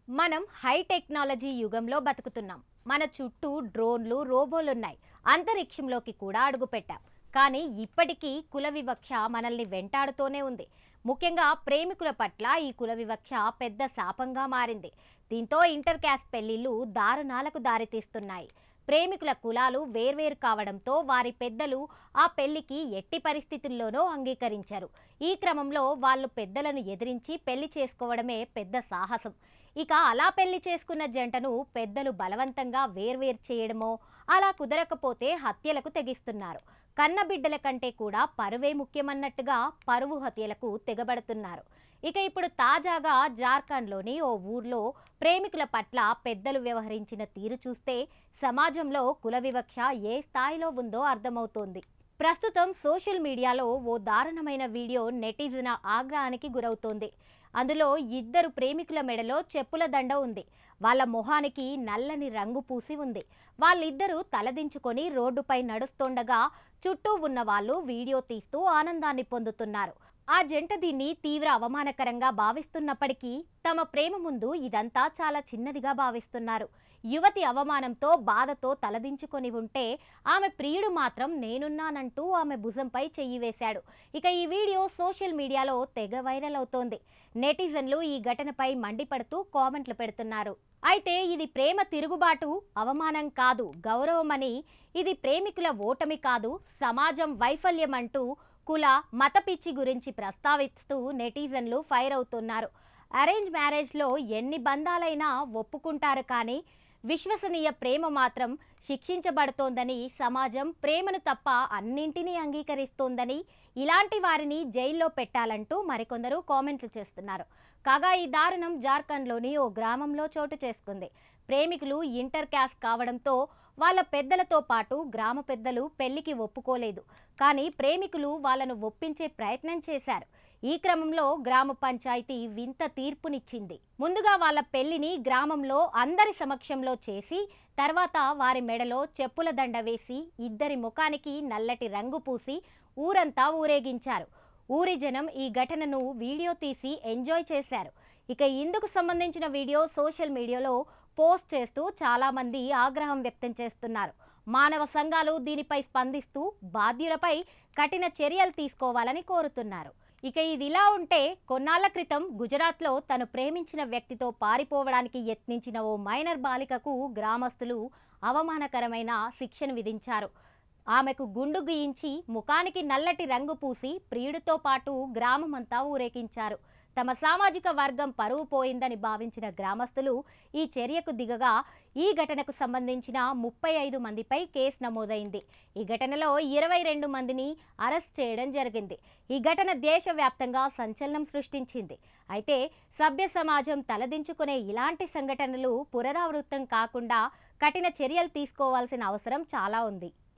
మనం high technology యుగంలో బతుకుతున్నాం. మన చుట్టూ డ్రోన్లు, రోబోలు ఉన్నాయి. అంతరిక్షంలోకి కూడా అడుగుపెట్టాం. కానీ ఇప్పటికీ కుల వివక్ష మనల్ని వెంటాడుతూనే ఉంది. ముఖ్యంగా ప్రేమికుల పట్ల ఈ కుల వివక్ష పెద్ద శాపంగా మారింది. దీంతో ఇంటర్ క్యాస్ట్ పెళ్లిళ్లు దారుణాలకు దారితీస్తున్నాయి. ప్రేమికుల కులాలు వేర్వేరు కావడంతో వారి పెద్దలు ఆ పెళ్లికి ఎట్టి పరిస్థితుల్లోనూ అంగీకరించారు. ఈ క్రమంలో వాళ్ళు పెద్దలను ఎదిరించి పెళ్లి చేసుకోవడమే పెద్ద సాహసం. ఇక అలా పెళ్లి చేసుకున్న జంటను పెద్దలు బలవంతంగా వేర్వేరు చేయడమో, అలా కుదరకపోతే హత్యలకు తెగిస్తున్నారు. కన్నబిడ్డల కంటే కూడా పరువే ముఖ్యమన్నట్టుగా పరువు హత్యలకు తెగబడుతున్నారు. ఇక ఇప్పుడు తాజాగా జార్ఖండ్లోని ఓ ఊర్లో ప్రేమికుల పట్ల పెద్దలు వ్యవహరించిన తీరు చూస్తే సమాజంలో కుల వివక్ష ఏ స్థాయిలో ఉందో అర్థమవుతోంది. ప్రస్తుతం సోషల్ మీడియాలో ఓ దారుణమైన వీడియో నెటిజన్ ఆగ్రహానికి గురవుతోంది. అందులో ఇద్దరు ప్రేమికుల మెడలో చెప్పుల దండ ఉంది. వాళ్ళ మొహానికి నల్లని రంగు పూసి ఉంది. వాళ్ళిద్దరూ తలదించుకొని రోడ్డుపై నడుస్తుండగా చుట్టూ ఉన్న వాళ్ళు వీడియో తీస్తూ ఆనందాన్ని పొందుతున్నారు. ఆ జంట దీన్ని తీవ్ర అవమానకరంగా భావిస్తున్నప్పటికీ తమ ప్రేమ ముందు ఇదంతా చాలా చిన్నదిగా భావిస్తున్నారు. యువతి అవమానంతో బాధతో తలదించుకొని ఉంటే ఆమె ప్రియుడు మాత్రం నేనున్నానంటూ ఆమె భుజంపై చెయ్యి వేశాడు. ఇక ఈ వీడియో సోషల్ మీడియాలో తెగ వైరల్ అవుతోంది. నెటిజన్లు ఈ ఘటనపై మండిపడుతూ కామెంట్లు పెడుతున్నారు. అయితే ఇది ప్రేమ తిరుగుబాటు, అవమానం కాదు, గౌరవమని, ఇది ప్రేమికుల ఓటమి కాదు, సమాజం వైఫల్యం అంటూ కుల మత పిచ్చి గురించి ప్రస్తావిస్తూ నెటిజన్లు ఫైర్ అవుతున్నారు. అరేంజ్ మ్యారేజ్లో ఎన్ని బంధాలైనా ఒప్పుకుంటారు, కానీ విశ్వసనీయ ప్రేమ మాత్రం శిక్షించబడుతోందని, సమాజం ప్రేమను తప్ప అన్నింటినీ అంగీకరిస్తోందని, ఇలాంటి వారిని జైల్లో పెట్టాలంటూ మరికొందరు కామెంట్లు చేస్తున్నారు. కాగా ఈ దారుణం జార్ఖండ్లోని ఓ గ్రామంలో చోటు చేసుకుంది. ప్రేమికులు ఇంటర్ క్యాస్ట్ కావడంతో వాళ్ళ పెద్దలతో పాటు గ్రామ పెద్దలు పెళ్లికి ఒప్పుకోలేదు. కానీ ప్రేమికులు వాళ్ళను ఒప్పించే ప్రయత్నం చేశారు. ఈ క్రమంలో గ్రామ పంచాయతీ వింత తీర్పునిచ్చింది. ముందుగా వాళ్ళ పెళ్లిని గ్రామంలో అందరి సమక్షంలో చేసి తర్వాత వారి మెడలో చెప్పుల దండ వేసి ఇద్దరి ముఖానికి నల్లటి రంగు పూసి ఊరంతా ఊరేగించారు. ఊరి జనం ఈ ఘటనను వీడియో తీసి ఎంజాయ్ చేశారు. ఇక ఇందుకు సంబంధించిన వీడియో సోషల్ మీడియాలో పోస్ట్ చేస్తూ చాలామంది ఆగ్రహం వ్యక్తం చేస్తున్నారు. మానవ సంఘాలు దీనిపై స్పందిస్తూ బాధ్యులపై కఠిన చర్యలు తీసుకోవాలని కోరుతున్నారు. ఇక ఇదిలా ఉంటే కొన్నాళ్ల క్రితం గుజరాత్లో తను ప్రేమించిన వ్యక్తితో పారిపోవడానికి యత్నించిన ఓ మైనర్ బాలికకు గ్రామస్తులు అవమానకరమైన శిక్షను విధించారు. ఆమెకు గుండు గీయించి ముఖానికి నల్లటి రంగు పూసి ప్రియుడితో పాటు గ్రామమంతా ఊరేగించారు. తమ సామాజిక వర్గం పరువు పోయిందని భావించిన గ్రామస్తులు ఈ చర్యకు దిగగా ఈ ఘటనకు సంబంధించిన 35 మందిపై కేసు నమోదైంది. ఈ ఘటనలో 22 మందిని అరెస్ట్ చేయడం జరిగింది. ఈ ఘటన దేశవ్యాప్తంగా సంచలనం సృష్టించింది. అయితే సభ్య సమాజం తలదించుకునే ఇలాంటి సంఘటనలు పునరావృతం కాకుండా కఠిన చర్యలు తీసుకోవాల్సిన అవసరం చాలా ఉంది.